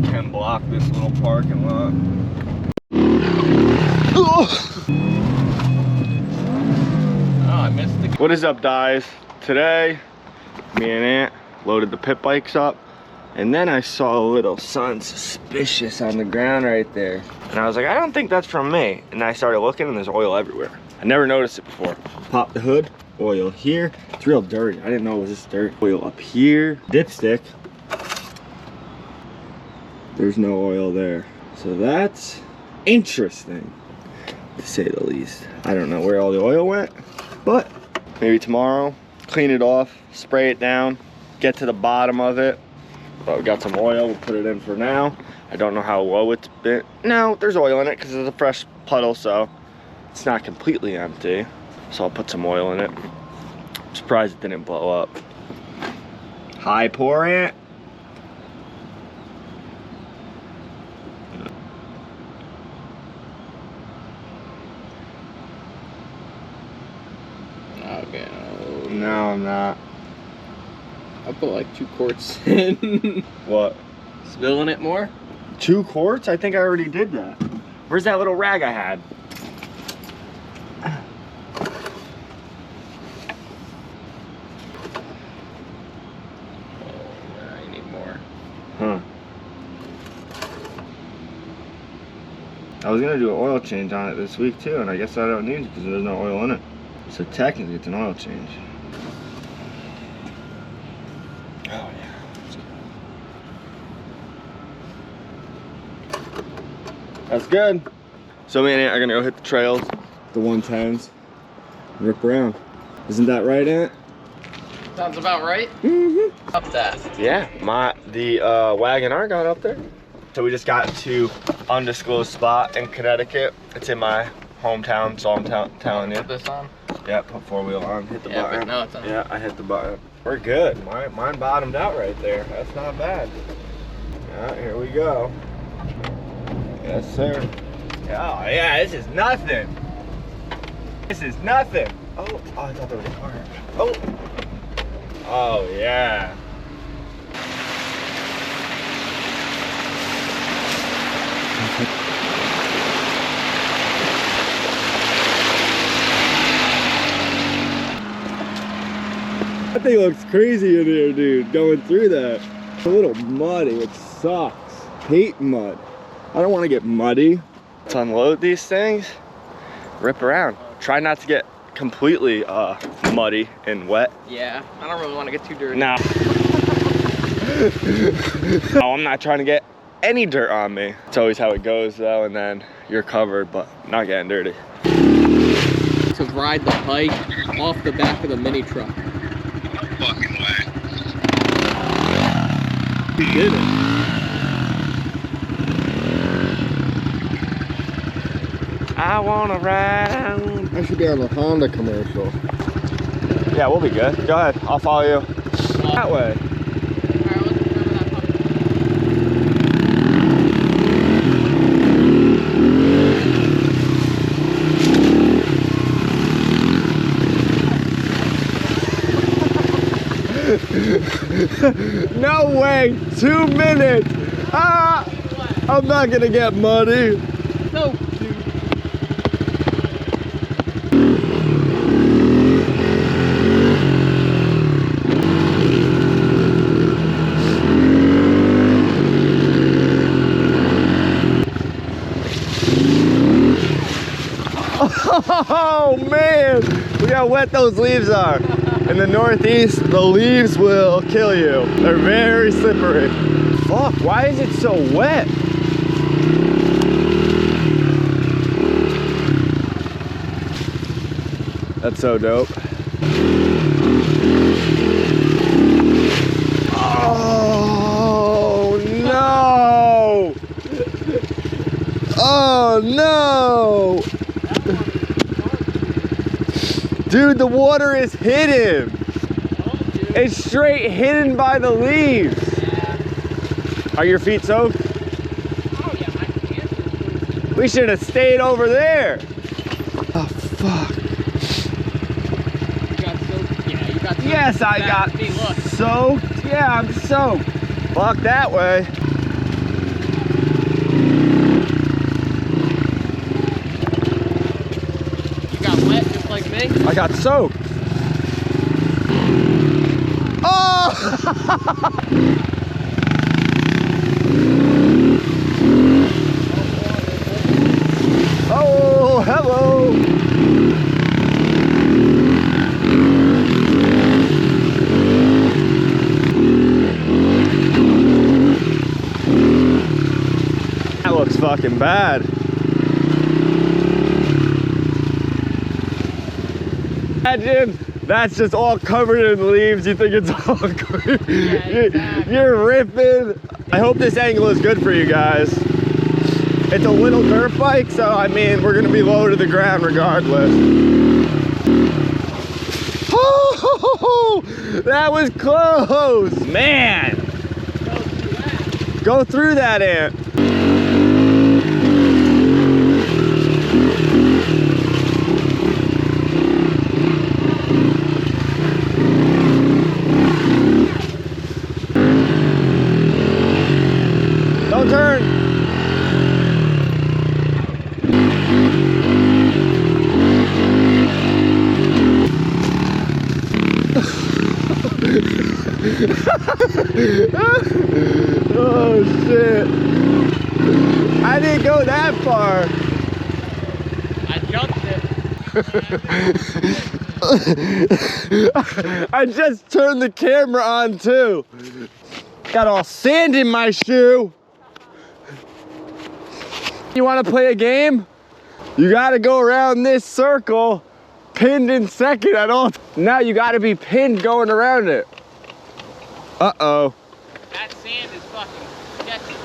Can block this little parking lot. Oh, I missed the... What is up, guys? Today, me and Aunt loaded the pit bikes up, and then I saw a little something suspicious on the ground right there. And I was like, I don't think that's from me. And I started looking, and there's oil everywhere. I never noticed it before. Pop the hood, oil here. It's real dirty. I didn't know it was this dirty. Oil up here, dipstick. There's no oil there. So that's interesting, to say the least. I don't know where all the oil went, but maybe tomorrow, clean it off, spray it down, get to the bottom of it. But we got some oil, we'll put it in for now. I don't know how low it's been. No, there's oil in it because it's a fresh puddle, so it's not completely empty. So I'll put some oil in it. I'm surprised it didn't blow up. High pour, Aunt. Okay. No, I'm not. I'll put like 2 quarts in. What? Spilling it more? 2 quarts? I think I already did that. Where's that little rag I had? I need more. Huh. I was gonna do an oil change on it this week too, and I guess I don't need it because there's no oil in it. So technically it's an oil change. Oh yeah. That's good. So me and Aunt are gonna go hit the trails, the 110's, rip around. Isn't that right, Aunt? Sounds about right. Mm-hmm. Up that. Yeah, the Wagon R got up there. So we just got to undisclosed spot in Connecticut. It's in my hometown, so I'm telling you. Put this on? Yeah, put 4-wheel on, hit the button. But now it's on. Yeah, I hit the button. We're good. Mine bottomed out right there. That's not bad. Yeah, here we go. Yes, sir. Oh, yeah, this is nothing. This is nothing. Oh, I thought there was a car. Oh. Oh, yeah. That thing looks crazy in here, dude, going through that. It's a little muddy, which sucks. Hate mud. I don't want to get muddy. Let's unload these things, rip around. Try not to get completely muddy and wet. Yeah, I don't really want to get too dirty. No. No, I'm not trying to get any dirt on me. It's always how it goes though, and then you're covered, but not getting dirty. To ride the bike off the back of the mini truck. No fucking way. You did it. I wanna ride. I should be on the Honda commercial. Yeah, we'll be good. Go ahead, I'll follow you. That way. No way, 2 minutes. Ah, I'm not gonna get muddy. No. Oh man, look how wet those leaves are. In the Northeast, the leaves will kill you. They're very slippery. Fuck, why is it so wet? That's so dope. Oh no! Oh no! Dude, the water is hidden. It's straight hidden by the leaves. Are your feet soaked? Oh yeah, my hands are. We should have stayed over there. Oh fuck. You got soaked? Yeah, you got soaked. Yes, I got See, look. soaked. Yeah, I'm soaked. Fuck that way. You got wet just like me? I got soaked. Oh! Oh, hello. That looks fucking bad. Imagine that's just all covered in leaves. You think it's all green. Yeah, exactly. You're ripping. I hope this angle is good for you guys. It's a little dirt bike, so I mean, we're gonna be low to the ground regardless. Oh, that was close. Man. Go through that ant. Don't turn. Oh shit. I didn't go that far. I jumped it. I just turned the camera on too. Got all sand in my shoe. You want to play a game? You got to go around this circle, pinned in second at all. Now you got to be pinned going around it. Uh-oh. That sand is fucking sketchy.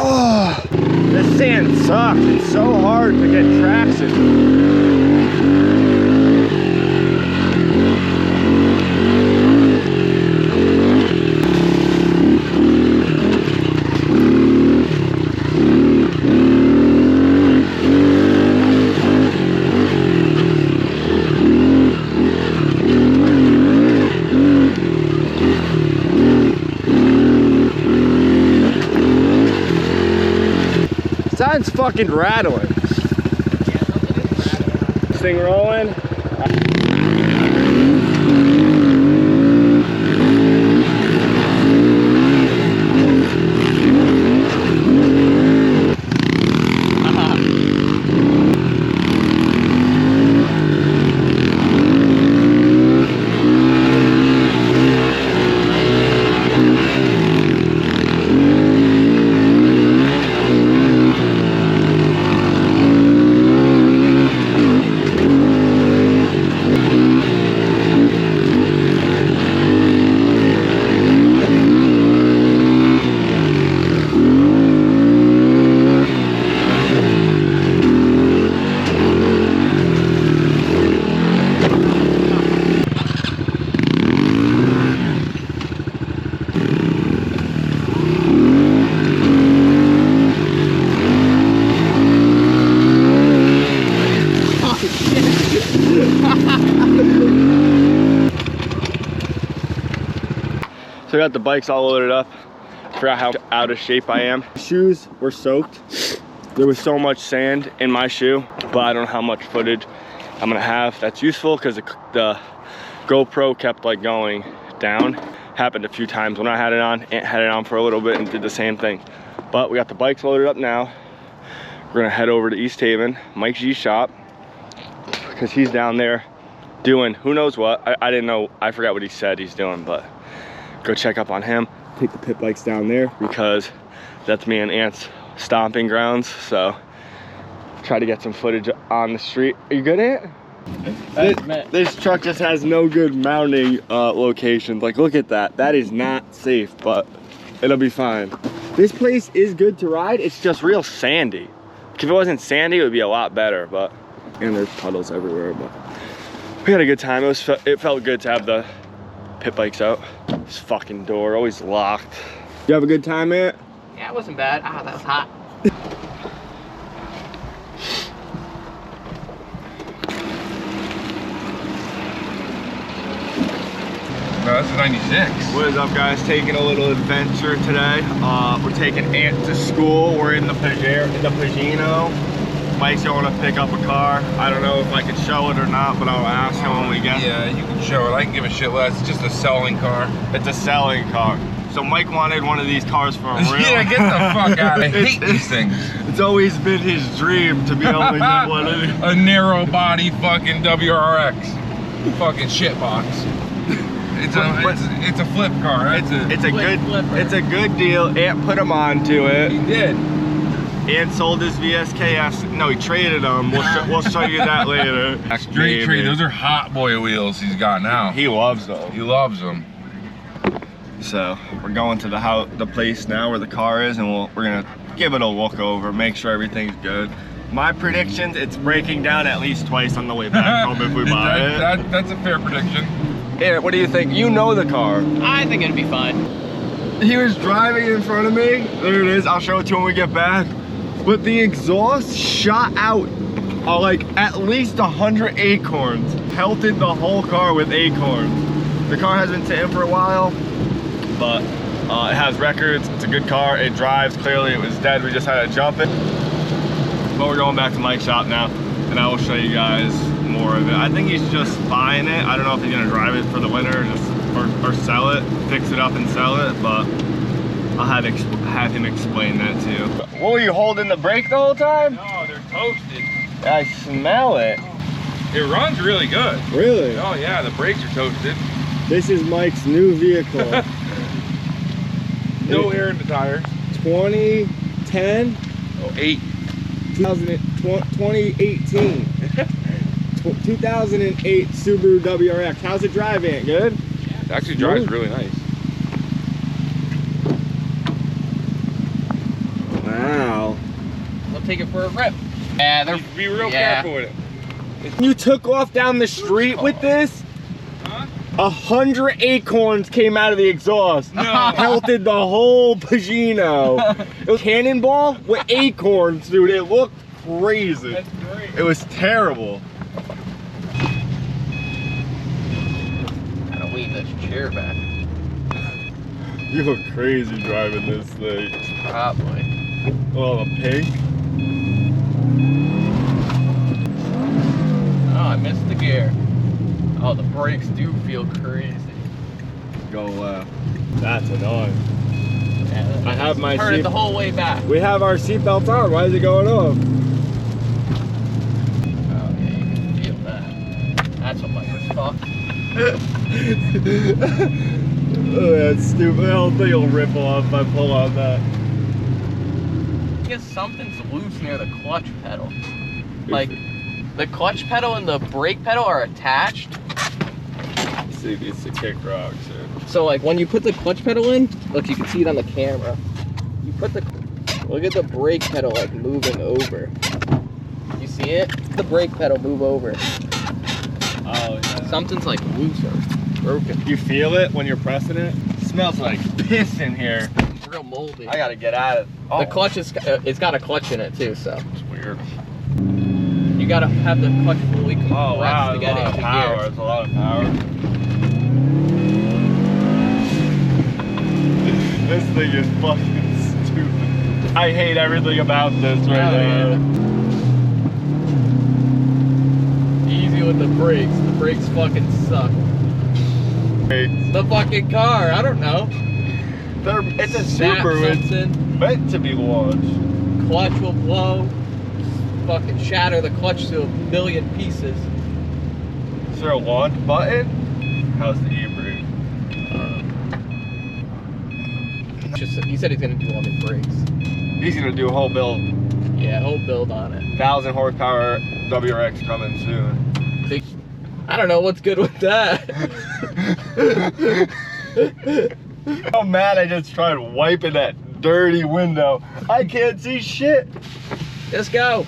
Oh, this sand sucks. It's so hard to get traction. Sounds fucking rattling. Yeah, something is rattling. This thing rolling. So I got the bikes all loaded up. Forgot how out of shape I am. Shoes were soaked. There was so much sand in my shoe, but I don't know how much footage I'm gonna have that's useful because the GoPro kept like going down. Happened a few times when I had it on. Ant had it on for a little bit and did the same thing. But we got the bikes loaded up now. We're gonna head over to East Haven, Mike G's shop, because he's down there doing who knows what. I didn't know, I forgot what he said he's doing, but go check up on him. Take the pit bikes down there because that's me and Ant's stomping grounds. So try to get some footage on the street. Are you good, Ant? This truck just has no good mounting locations. Like, look at that. That is not safe, but it'll be fine. This place is good to ride. It's just real sandy. If it wasn't sandy, it would be a lot better, but. And there's puddles everywhere, but. We had a good time. It felt good to have the pit bikes out. This fucking door, always locked. You have a good time, Matt? Yeah, it wasn't bad. Ah, that was hot. No, this is 96. What is up, guys? Taking a little adventure today. We're taking Aunt to school. We're in the Pagino. Mike's going to pick up a car. I don't know if I can show it or not, but I'll ask him when we get Yeah, you can show it. I can give a shit less. It's just a selling car. It's a selling car. So Mike wanted one of these cars for a real. Yeah, get the fuck out. I hate these things. It's always been his dream to be able to get one of these. A narrow body fucking WRX. Fucking shit box. It's a flip car, right? It's a good deal. Ant put him onto it. He did. Ant sold his VSKFs. No, he traded them. We'll show you that later. Straight trade. Those are hot boy wheels he's got now. He loves them. He loves them. So we're going to the place now where the car is, and we're gonna give it a look over, make sure everything's good. My predictions, it's breaking down at least twice on the way back home if we buy it. That's a fair prediction. Ant, what do you think? You know the car. I think it'd be fine. He was driving in front of me. There it is. I'll show it to you when we get back. But the exhaust shot out like at least 100 acorns. Pelted the whole car with acorns. The car has been sitting for a while, but it has records. It's a good car. It drives. Clearly it was dead. We just had to jump it. But we're going back to Mike's shop now, and I will show you guys more of it. I think he's just buying it. I don't know if he's gonna drive it for the winter or sell it, fix it up and sell it, but I'll have him explain that too. What, were you holding the brake the whole time? No, they're toasted. I smell it. It runs really good. Really? Oh yeah, the brakes are toasted. This is Mike's new vehicle. No air in the tires. 2010? Oh, 8. 2018. 2008 Subaru WRX. How's it drive, Ant? Good? It actually drives really nice. Wow. We'll take it for a rip. Yeah, they're. Be real careful with it. You took off down the street with this? Huh? 100 acorns came out of the exhaust. No. Pelted the whole Pagino. It was cannonball with acorns, dude. It looked crazy. That's great. It was terrible. Gotta lean this chair back. You look crazy driving this thing. Probably. Oh, the pink. Oh, I missed the gear. Oh, the brakes do feel crazy. Go left. That's annoying. Yeah, I have my turn it seat. the whole way back. We have our seatbelts on. Why is it going off? Oh yeah, you can feel that. That's what Mike was fucked. Oh, that's stupid. The whole thing will rip off if I pull on that. I guess something's loose near the clutch pedal. Like, the clutch pedal and the brake pedal are attached. See, it's the kick rocks. So like when you put the clutch pedal in, look, you can see it on the camera. You put look at the brake pedal like moving over. You see it? The brake pedal move over. Oh, yeah. Something's like loose or broken. You feel it when you're pressing it? It smells like piss in here. It's real moldy. I gotta get at it. Oh. The clutch is, it's got a clutch in it too, so. It's weird. You gotta have the clutch fully compressed Oh, wow. to get it into Power. gear. It's a lot of power. This thing is fucking stupid. I hate everything about this right now. Easy with the brakes. The brakes fucking suck. The fucking car, I don't know. It's a Snap Subaru. It's something. meant to be launched. Clutch will blow. Fucking shatter the clutch to a million pieces. Is there a launch button? How's the e-brake? Just, he said he's gonna do all new brakes. He's gonna do a whole build. Yeah, whole build on it. 1,000 horsepower WRX coming soon. Big I don't know what's good with that. I'm mad I just tried wiping that dirty window. I can't see shit. Let's go.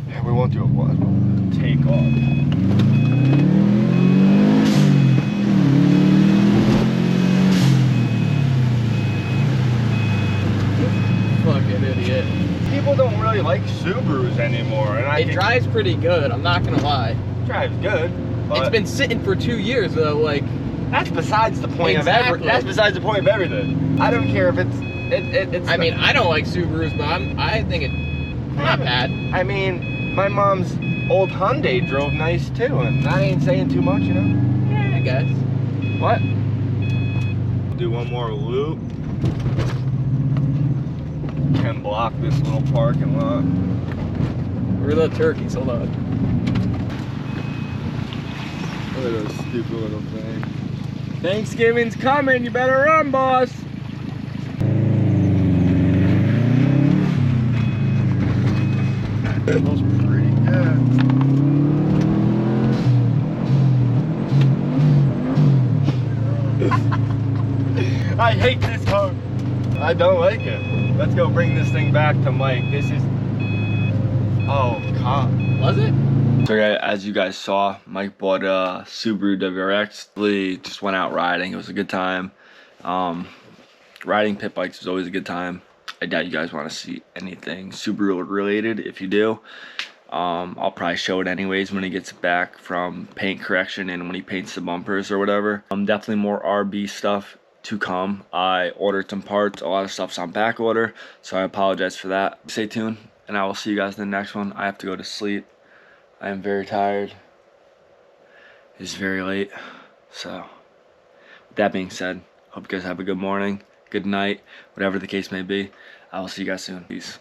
Yeah, we won't do a what? Take off. Fucking idiot. People don't really like Subarus anymore, and It drives pretty good, I'm not gonna lie. It drives good. But It's been sitting for 2 years though, like. that's besides the point Exactly. of That's besides the point of everything. I don't care if it's. It's. I mean, I don't like Subarus, but I think it's not bad. I mean, my mom's old Hyundai drove nice too, and that ain't saying too much, you know. Yeah, I guess. What? Do one more loop. Can block this little parking lot. Where are the turkeys? Hold on. Look at those stupid little things. Thanksgiving's coming, you better run, boss. That smells pretty good. I hate this car. I don't like it. Let's go bring this thing back to Mike. This is... Oh, God. Was it? So as you guys saw, Mike bought a Subaru WRX. We just went out riding. It was a good time. Riding pit bikes is always a good time. I doubt you guys want to see anything Subaru related. If you do, I'll probably show it anyways when he gets back from paint correction and when he paints the bumpers or whatever. Definitely more RB stuff to come. I ordered some parts. A lot of stuff's on back order, so I apologize for that. Stay tuned, and I will see you guys in the next one. I have to go to sleep. I am very tired. It's very late. So, with that being said, hope you guys have a good morning, good night, whatever the case may be. I will see you guys soon. Peace.